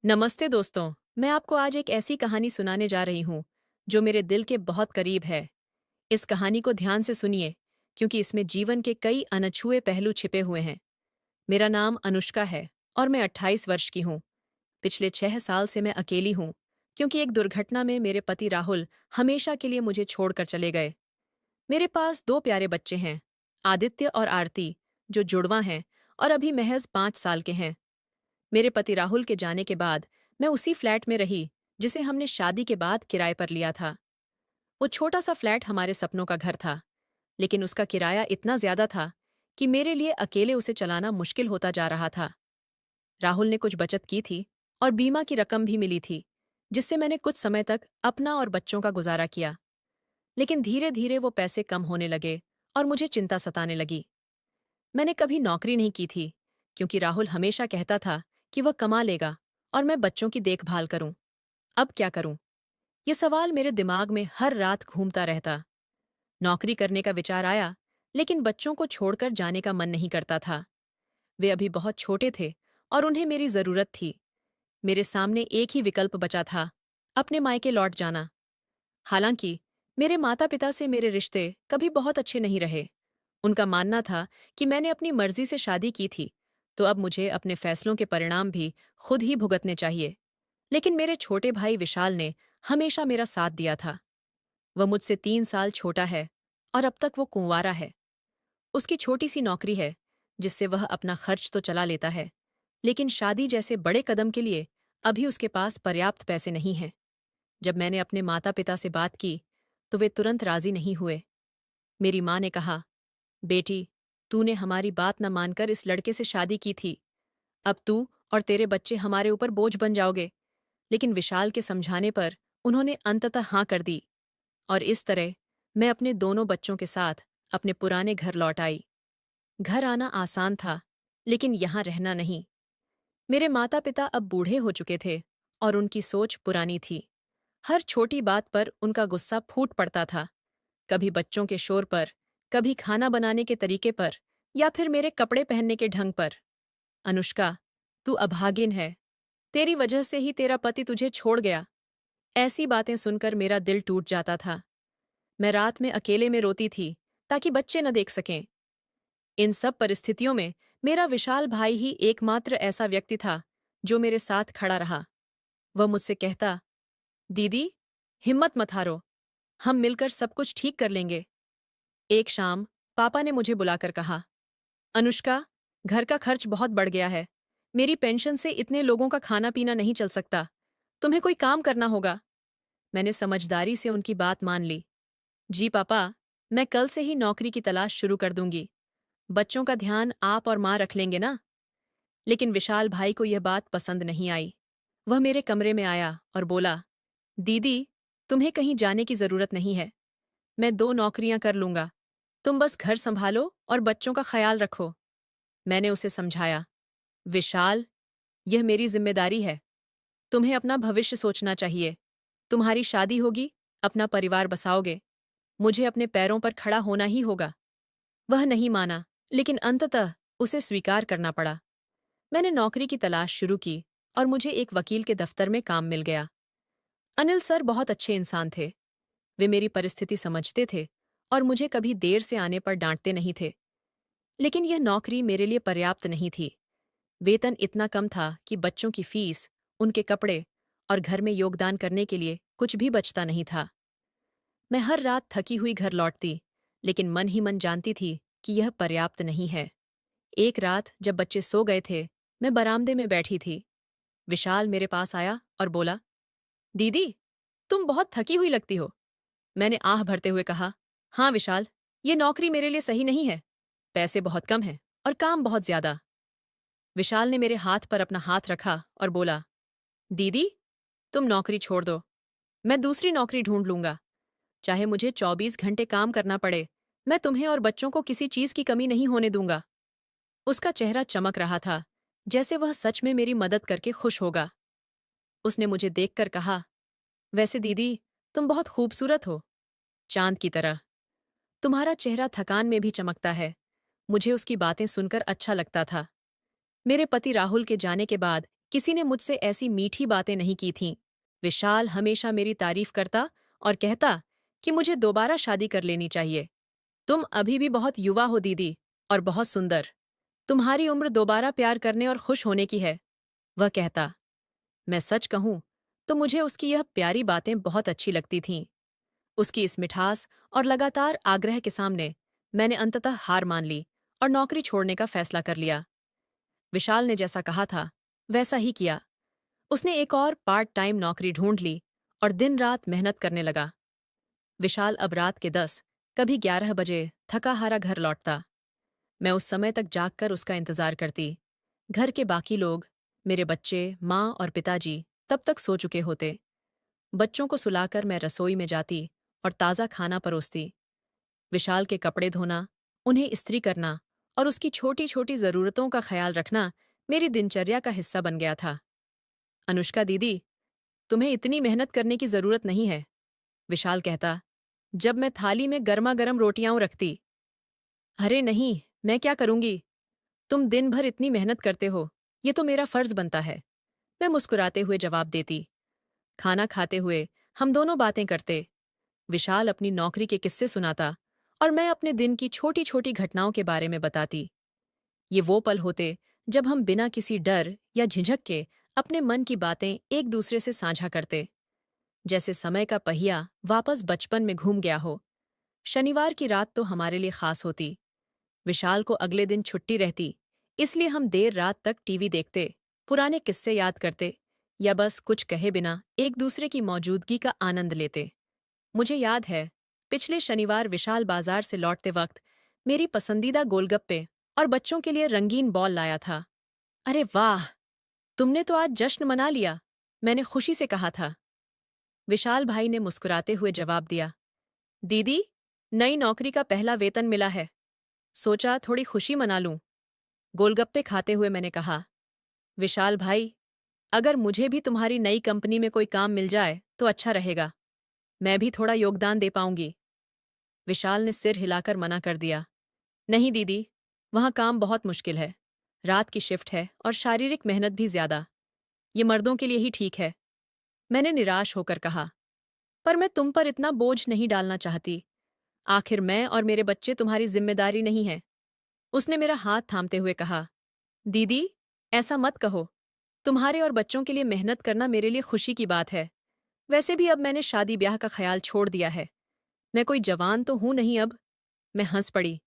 नमस्ते दोस्तों। मैं आपको आज एक ऐसी कहानी सुनाने जा रही हूँ जो मेरे दिल के बहुत करीब है। इस कहानी को ध्यान से सुनिए क्योंकि इसमें जीवन के कई अनछुए पहलू छिपे हुए हैं। मेरा नाम अनुष्का है और मैं 28 वर्ष की हूँ। पिछले 6 साल से मैं अकेली हूँ क्योंकि एक दुर्घटना में मेरे पति राहुल हमेशा के लिए मुझे छोड़कर चले गए। मेरे पास दो प्यारे बच्चे हैं, आदित्य और आरती, जो जुड़वां हैं और अभी महज 5 साल के हैं। मेरे पति राहुल के जाने के बाद मैं उसी फ्लैट में रही जिसे हमने शादी के बाद किराए पर लिया था। वो छोटा सा फ्लैट हमारे सपनों का घर था, लेकिन उसका किराया इतना ज्यादा था कि मेरे लिए अकेले उसे चलाना मुश्किल होता जा रहा था। राहुल ने कुछ बचत की थी और बीमा की रकम भी मिली थी, जिससे मैंने कुछ समय तक अपना और बच्चों का गुजारा किया। लेकिन धीरे धीरे वो पैसे कम होने लगे और मुझे चिंता सताने लगी। मैंने कभी नौकरी नहीं की थी क्योंकि राहुल हमेशा कहता था कि वह कमा लेगा और मैं बच्चों की देखभाल करूं। अब क्या करूं? ये सवाल मेरे दिमाग में हर रात घूमता रहता। नौकरी करने का विचार आया, लेकिन बच्चों को छोड़कर जाने का मन नहीं करता था। वे अभी बहुत छोटे थे और उन्हें मेरी जरूरत थी। मेरे सामने एक ही विकल्प बचा था, अपने मायके लौट जाना। हालांकि मेरे माता पिता से मेरे रिश्ते कभी बहुत अच्छे नहीं रहे। उनका मानना था कि मैंने अपनी मर्जी से शादी की थी, तो अब मुझे अपने फैसलों के परिणाम भी खुद ही भुगतने चाहिए। लेकिन मेरे छोटे भाई विशाल ने हमेशा मेरा साथ दिया था। वह मुझसे 3 साल छोटा है और अब तक वो कुंवारा है। उसकी छोटी सी नौकरी है, जिससे वह अपना खर्च तो चला लेता है, लेकिन शादी जैसे बड़े कदम के लिए अभी उसके पास पर्याप्त पैसे नहीं हैं। जब मैंने अपने माता पिता से बात की, तो वे तुरंत राजी नहीं हुए। मेरी माँ ने कहा, बेटी, तूने हमारी बात न मानकर इस लड़के से शादी की थी। अब तू और तेरे बच्चे हमारे ऊपर बोझ बन जाओगे। लेकिन विशाल के समझाने पर उन्होंने अंततः हाँ कर दी और इस तरह मैं अपने दोनों बच्चों के साथ अपने पुराने घर लौट आई। घर आना आसान था, लेकिन यहाँ रहना नहीं। मेरे माता पिता अब बूढ़े हो चुके थे और उनकी सोच पुरानी थी। हर छोटी बात पर उनका गुस्सा फूट पड़ता था, कभी बच्चों के शोर पर, कभी खाना बनाने के तरीके पर, या फिर मेरे कपड़े पहनने के ढंग पर। अनुष्का, तू अभागिन है। तेरी वजह से ही तेरा पति तुझे छोड़ गया। ऐसी बातें सुनकर मेरा दिल टूट जाता था। मैं रात में अकेले में रोती थी ताकि बच्चे न देख सकें। इन सब परिस्थितियों में मेरा विशाल भाई ही एकमात्र ऐसा व्यक्ति था जो मेरे साथ खड़ा रहा। वह मुझसे कहता, दीदी, हिम्मत मत हारो, हम मिलकर सब कुछ ठीक कर लेंगे। एक शाम पापा ने मुझे बुलाकर कहा, अनुष्का, घर का खर्च बहुत बढ़ गया है। मेरी पेंशन से इतने लोगों का खाना पीना नहीं चल सकता। तुम्हें कोई काम करना होगा। मैंने समझदारी से उनकी बात मान ली। जी पापा, मैं कल से ही नौकरी की तलाश शुरू कर दूंगी। बच्चों का ध्यान आप और माँ रख लेंगे ना? लेकिन विशाल भाई को यह बात पसंद नहीं आई। वह मेरे कमरे में आया और बोला, दीदी, तुम्हें कहीं जाने की जरूरत नहीं है। मैं 2 नौकरियां कर लूंगा। तुम बस घर संभालो और बच्चों का ख्याल रखो। मैंने उसे समझाया, विशाल, यह मेरी जिम्मेदारी है। तुम्हें अपना भविष्य सोचना चाहिए। तुम्हारी शादी होगी, अपना परिवार बसाओगे। मुझे अपने पैरों पर खड़ा होना ही होगा। वह नहीं माना, लेकिन अंततः उसे स्वीकार करना पड़ा। मैंने नौकरी की तलाश शुरू की और मुझे एक वकील के दफ्तर में काम मिल गया। अनिल सर बहुत अच्छे इंसान थे। वे मेरी परिस्थिति समझते थे और मुझे कभी देर से आने पर डांटते नहीं थे। लेकिन यह नौकरी मेरे लिए पर्याप्त नहीं थी। वेतन इतना कम था कि बच्चों की फीस, उनके कपड़े और घर में योगदान करने के लिए कुछ भी बचता नहीं था। मैं हर रात थकी हुई घर लौटती, लेकिन मन ही मन जानती थी कि यह पर्याप्त नहीं है। एक रात जब बच्चे सो गए थे, मैं बरामदे में बैठी थी। विशाल मेरे पास आया और बोला, दीदी, तुम बहुत थकी हुई लगती हो। मैंने आह भरते हुए कहा, हाँ विशाल, ये नौकरी मेरे लिए सही नहीं है। पैसे बहुत कम हैं और काम बहुत ज्यादा। विशाल ने मेरे हाथ पर अपना हाथ रखा और बोला, दीदी, तुम नौकरी छोड़ दो। मैं दूसरी नौकरी ढूंढ लूंगा। चाहे मुझे 24 घंटे काम करना पड़े, मैं तुम्हें और बच्चों को किसी चीज की कमी नहीं होने दूंगा। उसका चेहरा चमक रहा था, जैसे वह सच में मेरी मदद करके खुश होगा। उसने मुझे देखकर कहा, वैसे दीदी, तुम बहुत खूबसूरत हो, चांद की तरह। तुम्हारा चेहरा थकान में भी चमकता है। मुझे उसकी बातें सुनकर अच्छा लगता था। मेरे पति राहुल के जाने के बाद किसी ने मुझसे ऐसी मीठी बातें नहीं की थीं। विशाल हमेशा मेरी तारीफ करता और कहता कि मुझे दोबारा शादी कर लेनी चाहिए। तुम अभी भी बहुत युवा हो दीदी, और बहुत सुंदर। तुम्हारी उम्र दोबारा प्यार करने और खुश होने की है, वह कहता। मैं सच कहूं तो मुझे उसकी यह प्यारी बातें बहुत अच्छी लगती थीं। उसकी इस मिठास और लगातार आग्रह के सामने मैंने अंततः हार मान ली और नौकरी छोड़ने का फैसला कर लिया। विशाल ने जैसा कहा था वैसा ही किया। उसने एक और पार्ट टाइम नौकरी ढूंढ ली और दिन रात मेहनत करने लगा। विशाल अब रात के 10, कभी 11 बजे थका हारा घर लौटता। मैं उस समय तक जागकर उसका इंतजार करती। घर के बाकी लोग, मेरे बच्चे, माँ और पिताजी तब तक सो चुके होते। बच्चों को सुलाकर मैं रसोई में जाती और ताज़ा खाना परोसती। विशाल के कपड़े धोना, उन्हें इस्त्री करना और उसकी छोटी छोटी ज़रूरतों का ख्याल रखना मेरी दिनचर्या का हिस्सा बन गया था। अनुष्का दीदी, तुम्हें इतनी मेहनत करने की ज़रूरत नहीं है, विशाल कहता, जब मैं थाली में गर्मा गर्म रोटियां रखती। अरे नहीं, मैं क्या करूंगी? तुम दिन भर इतनी मेहनत करते हो, ये तो मेरा फर्ज बनता है, मैं मुस्कुराते हुए जवाब देती। खाना खाते हुए हम दोनों बातें करते। विशाल अपनी नौकरी के किस्से सुनाता और मैं अपने दिन की छोटी छोटी घटनाओं के बारे में बताती। ये वो पल होते जब हम बिना किसी डर या झिझक के अपने मन की बातें एक दूसरे से साझा करते, जैसे समय का पहिया वापस बचपन में घूम गया हो। शनिवार की रात तो हमारे लिए खास होती। विशाल को अगले दिन छुट्टी रहती, इसलिए हम देर रात तक टीवी देखते, पुराने किस्से याद करते या बस कुछ कहे बिना एक दूसरे की मौजूदगी का आनंद लेते। मुझे याद है, पिछले शनिवार विशाल बाजार से लौटते वक्त मेरी पसंदीदा गोलगप्पे और बच्चों के लिए रंगीन बॉल लाया था। अरे वाह, तुमने तो आज जश्न मना लिया, मैंने खुशी से कहा था। विशाल भाई ने मुस्कुराते हुए जवाब दिया, दीदी, नई नौकरी का पहला वेतन मिला है, सोचा थोड़ी खुशी मना लूं। गोलगप्पे खाते हुए मैंने कहा, विशाल भाई, अगर मुझे भी तुम्हारी नई कंपनी में कोई काम मिल जाए तो अच्छा रहेगा, मैं भी थोड़ा योगदान दे पाऊंगी। विशाल ने सिर हिलाकर मना कर दिया, नहीं दीदी, वहाँ काम बहुत मुश्किल है, रात की शिफ्ट है और शारीरिक मेहनत भी ज्यादा, ये मर्दों के लिए ही ठीक है। मैंने निराश होकर कहा, पर मैं तुम पर इतना बोझ नहीं डालना चाहती, आखिर मैं और मेरे बच्चे तुम्हारी जिम्मेदारी नहीं हैं। उसने मेरा हाथ थामते हुए कहा, दीदी, ऐसा मत कहो, तुम्हारे और बच्चों के लिए मेहनत करना मेरे लिए खुशी की बात है। वैसे भी अब मैंने शादी ब्याह का ख्याल छोड़ दिया है, मैं कोई जवान तो हूं नहीं अब। मैं हंस पड़ी,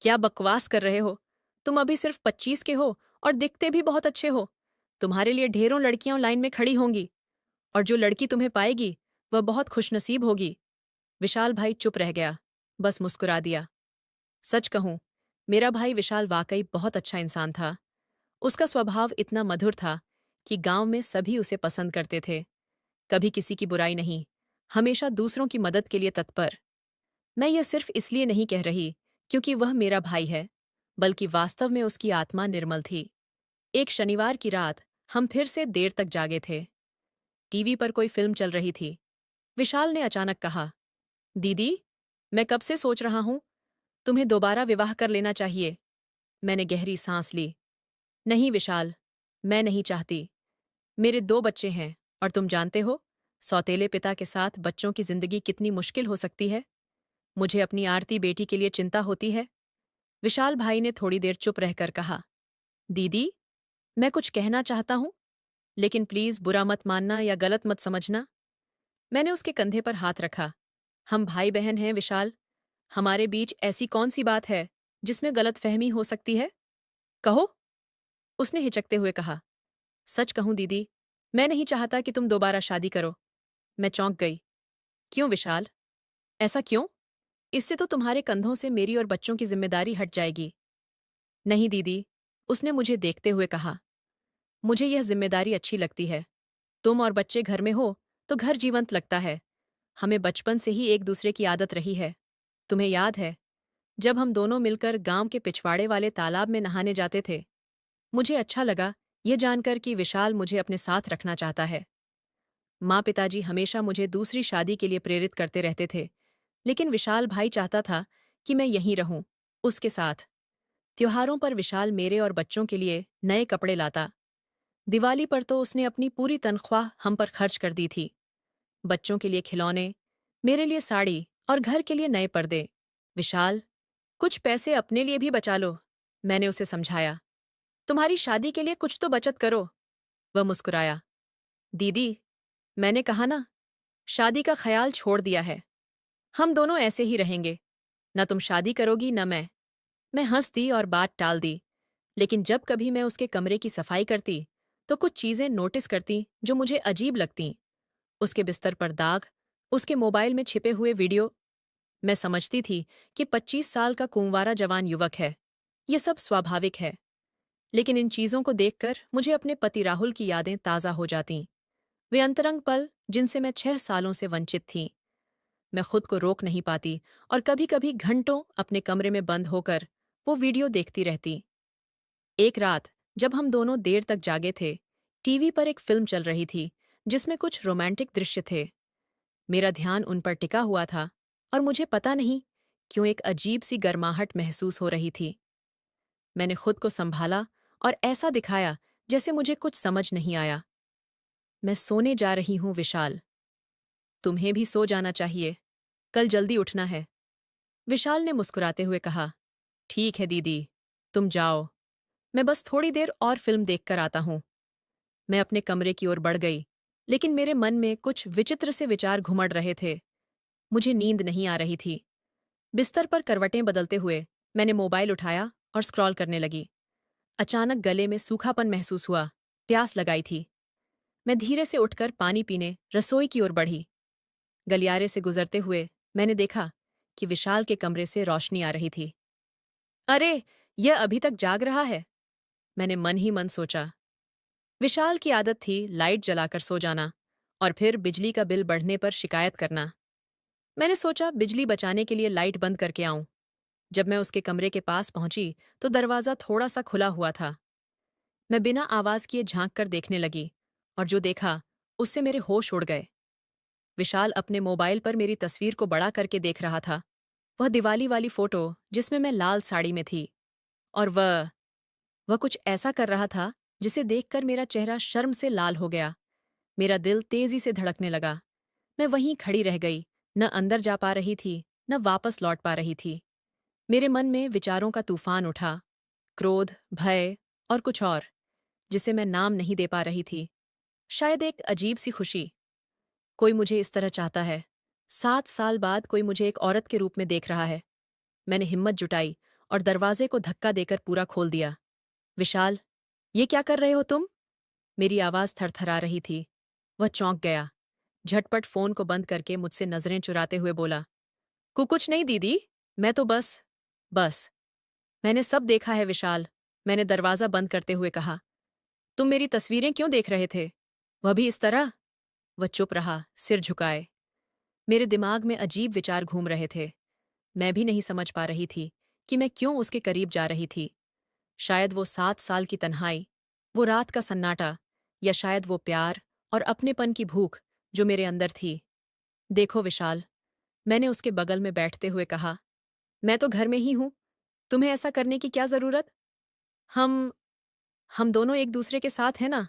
क्या बकवास कर रहे हो, तुम अभी सिर्फ 25 के हो और दिखते भी बहुत अच्छे हो। तुम्हारे लिए ढेरों लड़कियां लाइन में खड़ी होंगी, और जो लड़की तुम्हें पाएगी वह बहुत खुशनसीब होगी। विशाल भाई चुप रह गया, बस मुस्कुरा दिया। सच कहूं, मेरा भाई विशाल वाकई बहुत अच्छा इंसान था। उसका स्वभाव इतना मधुर था कि गांव में सभी उसे पसंद करते थे। कभी किसी की बुराई नहीं, हमेशा दूसरों की मदद के लिए तत्पर। मैं यह सिर्फ इसलिए नहीं कह रही क्योंकि वह मेरा भाई है, बल्कि वास्तव में उसकी आत्मा निर्मल थी। एक शनिवार की रात हम फिर से देर तक जागे थे। टीवी पर कोई फिल्म चल रही थी। विशाल ने अचानक कहा, दीदी, मैं कब से सोच रहा हूं, तुम्हें दोबारा विवाह कर लेना चाहिए। मैंने गहरी सांस ली। नहीं विशाल, मैं नहीं चाहती। मेरे 2 बच्चे हैं और तुम जानते हो, सौतेले पिता के साथ बच्चों की जिंदगी कितनी मुश्किल हो सकती है। मुझे अपनी आरती बेटी के लिए चिंता होती है। विशाल भाई ने थोड़ी देर चुप रहकर कहा, दीदी, मैं कुछ कहना चाहता हूं, लेकिन प्लीज बुरा मत मानना या गलत मत समझना। मैंने उसके कंधे पर हाथ रखा। हम भाई बहन हैं विशाल, हमारे बीच ऐसी कौन सी बात है जिसमें गलतफहमी हो सकती है? कहो, उसने हिचकते हुए कहा। सच कहूं दीदी, मैं नहीं चाहता कि तुम दोबारा शादी करो। मैं चौंक गई। क्यों विशाल? ऐसा क्यों? इससे तो तुम्हारे कंधों से मेरी और बच्चों की जिम्मेदारी हट जाएगी। नहीं दीदी, उसने मुझे देखते हुए कहा, मुझे यह जिम्मेदारी अच्छी लगती है। तुम और बच्चे घर में हो तो घर जीवंत लगता है। हमें बचपन से ही एक दूसरे की आदत रही है। तुम्हें याद है, जब हम दोनों मिलकर गांव के पिछवाड़े वाले तालाब में नहाने जाते थे? मुझे अच्छा लगा यह जानकर कि विशाल मुझे अपने साथ रखना चाहता है। माँ पिताजी हमेशा मुझे दूसरी शादी के लिए प्रेरित करते रहते थे, लेकिन विशाल भाई चाहता था कि मैं यहीं रहूं, उसके साथ। त्योहारों पर विशाल मेरे और बच्चों के लिए नए कपड़े लाता। दिवाली पर तो उसने अपनी पूरी तनख्वाह हम पर खर्च कर दी थी। बच्चों के लिए खिलौने, मेरे लिए साड़ी और घर के लिए नए पर्दे। विशाल, कुछ पैसे अपने लिए भी बचा लो, मैंने उसे समझाया। तुम्हारी शादी के लिए कुछ तो बचत करो। वह मुस्कुराया। दीदी, मैंने कहा ना, शादी का ख्याल छोड़ दिया है। हम दोनों ऐसे ही रहेंगे। न तुम शादी करोगी न मैं हंस दी और बात टाल दी। लेकिन जब कभी मैं उसके कमरे की सफाई करती तो कुछ चीजें नोटिस करती जो मुझे अजीब लगतीं। उसके बिस्तर पर दाग, उसके मोबाइल में छिपे हुए वीडियो। मैं समझती थी कि 25 साल का कुंवारा जवान युवक है, ये सब स्वाभाविक है। लेकिन इन चीजों को देखकर मुझे अपने पति राहुल की यादें ताज़ा हो जातीं। वे अंतरंग पल जिनसे मैं 6 सालों से वंचित थी। मैं खुद को रोक नहीं पाती और कभी कभी घंटों अपने कमरे में बंद होकर वो वीडियो देखती रहती। एक रात जब हम दोनों देर तक जागे थे, टीवी पर एक फिल्म चल रही थी जिसमें कुछ रोमांटिक दृश्य थे। मेरा ध्यान उन पर टिका हुआ था और मुझे पता नहीं क्यों एक अजीब सी गर्माहट महसूस हो रही थी। मैंने खुद को संभाला और ऐसा दिखाया जैसे मुझे कुछ समझ नहीं आया। मैं सोने जा रही हूं विशाल। तुम्हें भी सो जाना चाहिए, कल जल्दी उठना है। विशाल ने मुस्कुराते हुए कहा, ठीक है दीदी, तुम जाओ, मैं बस थोड़ी देर और फिल्म देखकर आता हूं। मैं अपने कमरे की ओर बढ़ गई, लेकिन मेरे मन में कुछ विचित्र से विचार घुमड़ रहे थे। मुझे नींद नहीं आ रही थी। बिस्तर पर करवटें बदलते हुए मैंने मोबाइल उठाया और स्क्रॉल करने लगी। अचानक गले में सूखापन महसूस हुआ, प्यास लगाई थी। मैं धीरे से उठकर पानी पीने रसोई की ओर बढ़ी। गलियारे से गुजरते हुए मैंने देखा कि विशाल के कमरे से रोशनी आ रही थी। अरे, यह अभी तक जाग रहा है, मैंने मन ही मन सोचा। विशाल की आदत थी लाइट जलाकर सो जाना और फिर बिजली का बिल बढ़ने पर शिकायत करना। मैंने सोचा बिजली बचाने के लिए लाइट बंद करके आऊं। जब मैं उसके कमरे के पास पहुंची तो दरवाजा थोड़ा सा खुला हुआ था। मैं बिना आवाज किए झांक कर देखने लगी और जो देखा उससे मेरे होश उड़ गए। विशाल अपने मोबाइल पर मेरी तस्वीर को बड़ा करके देख रहा था। वह दिवाली वाली फोटो जिसमें मैं लाल साड़ी में थी। और वह कुछ ऐसा कर रहा था जिसे देखकर मेरा चेहरा शर्म से लाल हो गया। मेरा दिल तेजी से धड़कने लगा। मैं वहीं खड़ी रह गई, न अंदर जा पा रही थी, न वापस लौट पा रही थी। मेरे मन में विचारों का तूफान उठा, क्रोध, भय और कुछ और, जिसे मैं नाम नहीं दे पा रही थी। शायद एक अजीब सी खुशी। कोई मुझे इस तरह चाहता है। 7 साल बाद कोई मुझे एक औरत के रूप में देख रहा है। मैंने हिम्मत जुटाई और दरवाजे को धक्का देकर पूरा खोल दिया। विशाल, ये क्या कर रहे हो तुम? मेरी आवाज थरथरा रही थी। वह चौंक गया। झटपट फोन को बंद करके मुझसे नजरें चुराते हुए बोला, कुछ नहीं दीदी, मैं तो बस। मैंने सब देखा है विशाल, मैंने दरवाजा बंद करते हुए कहा। तुम मेरी तस्वीरें क्यों देख रहे थे? वह भी इस तरह? वह चुप रहा, सिर झुकाए। मेरे दिमाग में अजीब विचार घूम रहे थे। मैं भी नहीं समझ पा रही थी कि मैं क्यों उसके करीब जा रही थी। शायद वो 7 साल की तन्हाई, वो रात का सन्नाटा, या शायद वो प्यार और अपनेपन की भूख जो मेरे अंदर थी। देखो विशाल, मैंने उसके बगल में बैठते हुए कहा, मैं तो घर में ही हूं, तुम्हें ऐसा करने की क्या जरूरत? हम हम दोनों एक दूसरे के साथ हैं ना?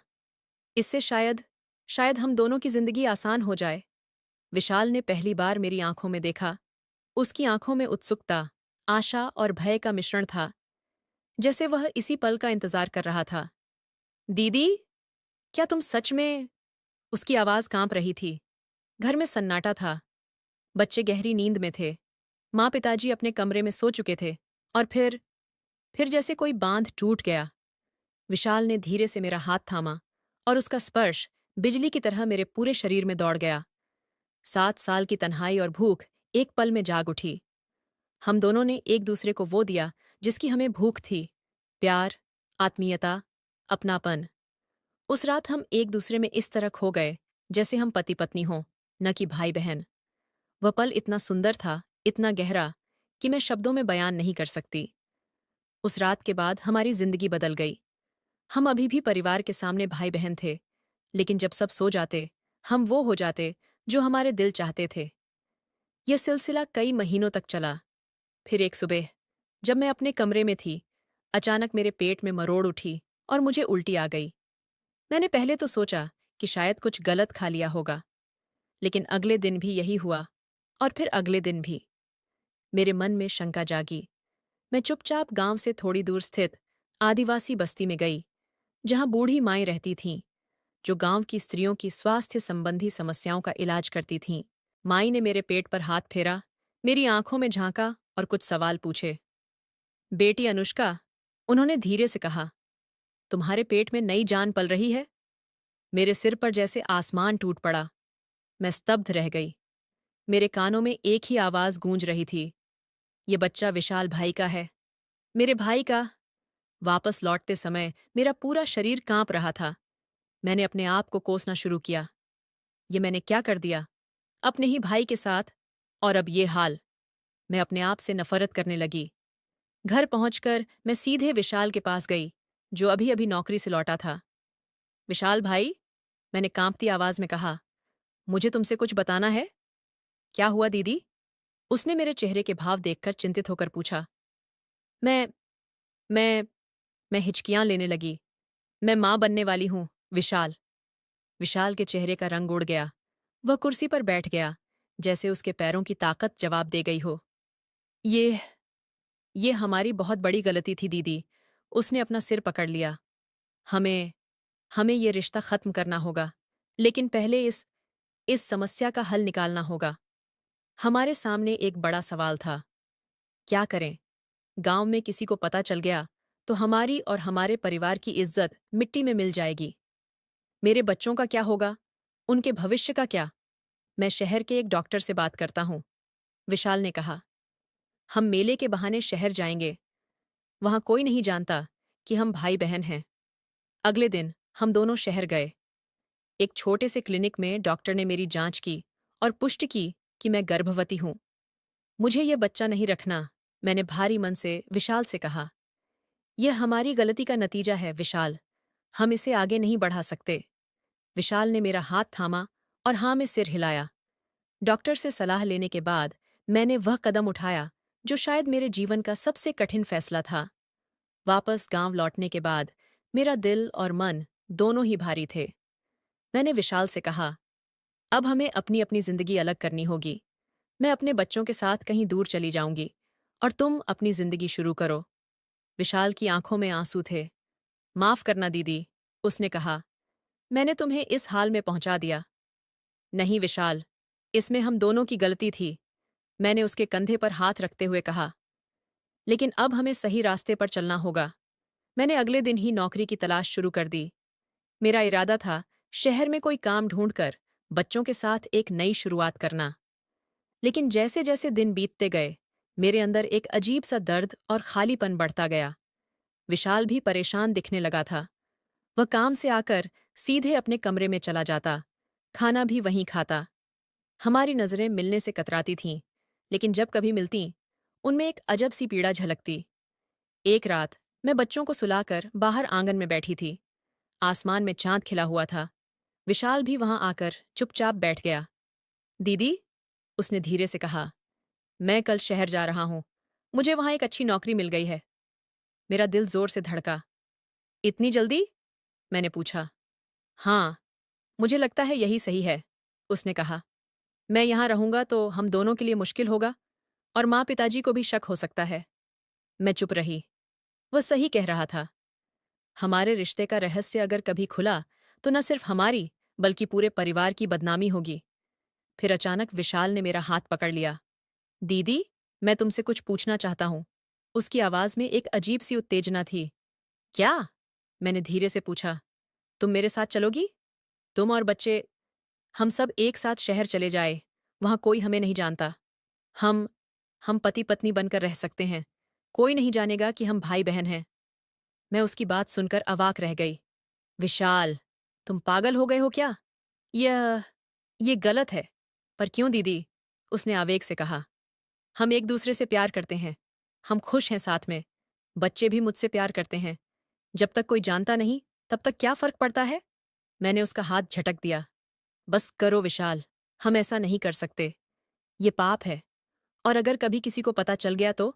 इससे शायद शायद हम दोनों की जिंदगी आसान हो जाए। विशाल ने पहली बार मेरी आंखों में देखा। उसकी आंखों में उत्सुकता, आशा और भय का मिश्रण था, जैसे वह इसी पल का इंतजार कर रहा था। दीदी, क्या तुम सच में? उसकी आवाज कांप रही थी। घर में सन्नाटा था। बच्चे गहरी नींद में थे। माँ पिताजी अपने कमरे में सो चुके थे। और फिर जैसे कोई बांध टूट गया। विशाल ने धीरे से मेरा हाथ थामा और उसका स्पर्श बिजली की तरह मेरे पूरे शरीर में दौड़ गया। 7 साल की तन्हाई और भूख एक पल में जाग उठी। हम दोनों ने एक दूसरे को वो दिया जिसकी हमें भूख थी, प्यार, आत्मीयता, अपनापन। उस रात हम एक दूसरे में इस तरह खो गए जैसे हम पति पत्नी हों, न कि भाई बहन। वह पल इतना सुंदर था, इतना गहरा, कि मैं शब्दों में बयान नहीं कर सकती। उस रात के बाद हमारी जिंदगी बदल गई। हम अभी भी परिवार के सामने भाई बहन थे, लेकिन जब सब सो जाते, हम वो हो जाते जो हमारे दिल चाहते थे। यह सिलसिला कई महीनों तक चला। फिर एक सुबह, जब मैं अपने कमरे में थी, अचानक मेरे पेट में मरोड़ उठी और मुझे उल्टी आ गई। मैंने पहले तो सोचा कि शायद कुछ गलत खा लिया होगा, लेकिन अगले दिन भी यही हुआ, और फिर अगले दिन भी। मेरे मन में शंका जागी। मैं चुपचाप गांव से थोड़ी दूर स्थित आदिवासी बस्ती में गई, जहां बूढ़ी माएं रहती थीं, जो गांव की स्त्रियों की स्वास्थ्य संबंधी समस्याओं का इलाज करती थीं। माई ने मेरे पेट पर हाथ फेरा, मेरी आंखों में झांका और कुछ सवाल पूछे। बेटी अनुष्का, उन्होंने धीरे से कहा, तुम्हारे पेट में नई जान पल रही है। मेरे सिर पर जैसे आसमान टूट पड़ा। मैं स्तब्ध रह गई। मेरे कानों में एक ही आवाज गूंज रही थी, ये बच्चा विशाल भाई का है, मेरे भाई का। वापस लौटते समय मेरा पूरा शरीर कांप रहा था। मैंने अपने आप को कोसना शुरू किया। ये मैंने क्या कर दिया? अपने ही भाई के साथ, और अब ये हाल। मैं अपने आप से नफरत करने लगी। घर पहुंचकर मैं सीधे विशाल के पास गई, जो अभी अभी नौकरी से लौटा था। विशाल भाई, मैंने कांपती आवाज में कहा, मुझे तुमसे कुछ बताना है। क्या हुआ दीदी? उसने मेरे चेहरे के भाव देखकर चिंतित होकर पूछा। मैं मैं मैं हिचकियां लेने लगी। मैं मां बनने वाली हूं, विशाल। विशाल के चेहरे का रंग उड़ गया। वह कुर्सी पर बैठ गया, जैसे उसके पैरों की ताकत जवाब दे गई हो। ये ये हमारी बहुत बड़ी गलती थी दीदी। उसने अपना सिर पकड़ लिया। हमें हमें ये रिश्ता खत्म करना होगा, लेकिन पहले इस समस्या का हल निकालना होगा। हमारे सामने एक बड़ा सवाल था। क्या करें? गांव में किसी को पता चल गया तो हमारी और हमारे परिवार की इज्जत मिट्टी में मिल जाएगी। मेरे बच्चों का क्या होगा? उनके भविष्य का क्या? मैं शहर के एक डॉक्टर से बात करता हूं, विशाल ने कहा। हम मेले के बहाने शहर जाएंगे। वहां कोई नहीं जानता कि हम भाई बहन हैं। अगले दिन हम दोनों शहर गए। एक छोटे से क्लिनिक में डॉक्टर ने मेरी जांच की और पुष्टि की कि मैं गर्भवती हूं। मुझे यह बच्चा नहीं रखना, मैंने भारी मन से विशाल से कहा। यह हमारी गलती का नतीजा है विशाल। हम इसे आगे नहीं बढ़ा सकते। विशाल ने मेरा हाथ थामा और हाँ में सिर हिलाया। डॉक्टर से सलाह लेने के बाद मैंने वह कदम उठाया जो शायद मेरे जीवन का सबसे कठिन फैसला था। वापस गांव लौटने के बाद मेरा दिल और मन दोनों ही भारी थे। मैंने विशाल से कहा, अब हमें अपनी अपनी जिंदगी अलग करनी होगी। मैं अपने बच्चों के साथ कहीं दूर चली जाऊंगी और तुम अपनी जिंदगी शुरू करो। विशाल की आंखों में आंसू थे। माफ करना दीदी, उसने कहा। मैंने तुम्हें इस हाल में पहुंचा दिया। नहीं विशाल, इसमें हम दोनों की गलती थी, मैंने उसके कंधे पर हाथ रखते हुए कहा। लेकिन अब हमें सही रास्ते पर चलना होगा। मैंने अगले दिन ही नौकरी की तलाश शुरू कर दी। मेरा इरादा था शहर में कोई काम ढूंढकर बच्चों के साथ एक नई शुरुआत करना। लेकिन जैसे जैसे दिन बीतते गए, मेरे अंदर एक अजीब सा दर्द और खालीपन बढ़ता गया। विशाल भी परेशान दिखने लगा था। वह काम से आकर सीधे अपने कमरे में चला जाता, खाना भी वहीं खाता। हमारी नजरें मिलने से कतराती थीं, लेकिन जब कभी मिलतीं, उनमें एक अजब सी पीड़ा झलकती। एक रात मैं बच्चों को सुलाकर बाहर आंगन में बैठी थी। आसमान में चांद खिला हुआ था। विशाल भी वहां आकर चुपचाप बैठ गया। दीदी, उसने धीरे से कहा, मैं कल शहर जा रहा हूं। मुझे वहां एक अच्छी नौकरी मिल गई है। मेरा दिल जोर से धड़का। इतनी जल्दी? मैंने पूछा। हाँ, मुझे लगता है यही सही है, उसने कहा। मैं यहां रहूंगा तो हम दोनों के लिए मुश्किल होगा, और माँ पिताजी को भी शक हो सकता है। मैं चुप रही। वह सही कह रहा था। हमारे रिश्ते का रहस्य अगर कभी खुला तो न सिर्फ हमारी बल्कि पूरे परिवार की बदनामी होगी। फिर अचानक विशाल ने मेरा हाथ पकड़ लिया। दीदी, मैं तुमसे कुछ पूछना चाहता हूं। उसकी आवाज में एक अजीब सी उत्तेजना थी। क्या? मैंने धीरे से पूछा। तुम मेरे साथ चलोगी? तुम और बच्चे, हम सब एक साथ शहर चले जाए। वहां कोई हमें नहीं जानता। हम हम पति पत्नी बनकर रह सकते हैं। कोई नहीं जानेगा कि हम भाई बहन हैं। मैं उसकी बात सुनकर अवाक रह गई। विशाल, तुम पागल हो गए हो क्या? यह ये गलत है। पर क्यों दीदी? उसने आवेग से कहा। हम एक दूसरे से प्यार करते हैं। हम खुश हैं साथ में। बच्चे भी मुझसे प्यार करते हैं। जब तक कोई जानता नहीं, तब तक क्या फर्क पड़ता है? मैंने उसका हाथ झटक दिया। बस करो विशाल, हम ऐसा नहीं कर सकते। ये पाप है, और अगर कभी किसी को पता चल गया तो?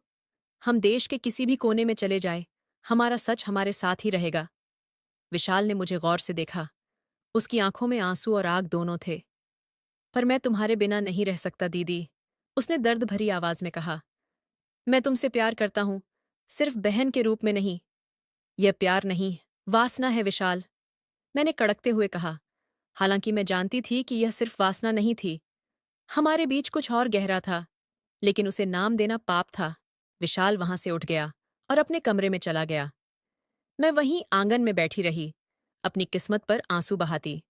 हम देश के किसी भी कोने में चले जाएं, हमारा सच हमारे साथ ही रहेगा। विशाल ने मुझे गौर से देखा। उसकी आंखों में आंसू और आग दोनों थे। पर मैं तुम्हारे बिना नहीं रह सकता दीदी, उसने दर्द भरी आवाज में कहा। मैं तुमसे प्यार करता हूं, सिर्फ बहन के रूप में नहीं। यह प्यार नहीं, वासना है विशाल, मैंने कड़कते हुए कहा। हालांकि मैं जानती थी कि यह सिर्फ वासना नहीं थी। हमारे बीच कुछ और गहरा था, लेकिन उसे नाम देना पाप था। विशाल वहां से उठ गया और अपने कमरे में चला गया। मैं वहीं आंगन में बैठी रही, अपनी किस्मत पर आंसू बहाती।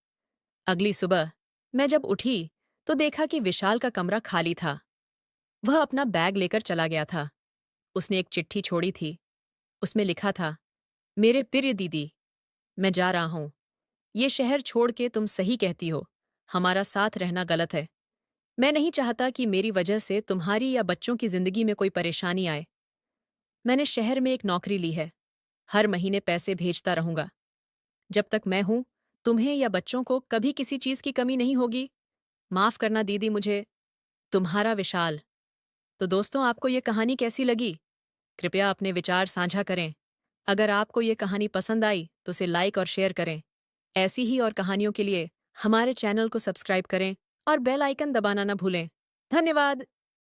अगली सुबह मैं जब उठी तो देखा कि विशाल का कमरा खाली था। वह अपना बैग लेकर चला गया था। उसने एक चिट्ठी छोड़ी थी। उसमें लिखा था, मेरे प्रिय दीदी, मैं जा रहा हूं। ये शहर छोड़ के तुम सही कहती हो, हमारा साथ रहना गलत है। मैं नहीं चाहता कि मेरी वजह से तुम्हारी या बच्चों की जिंदगी में कोई परेशानी आए। मैंने शहर में एक नौकरी ली है, हर महीने पैसे भेजता रहूंगा। जब तक मैं हूं, तुम्हें या बच्चों को कभी किसी चीज की कमी नहीं होगी। माफ करना दीदी मुझे, तुम्हारा विशाल। तो दोस्तों, आपको ये कहानी कैसी लगी? कृपया अपने विचार साझा करें। अगर आपको ये कहानी पसंद आई तो इसे लाइक और शेयर करें। ऐसी ही और कहानियों के लिए हमारे चैनल को सब्सक्राइब करें और बेल आइकन दबाना न भूलें। धन्यवाद।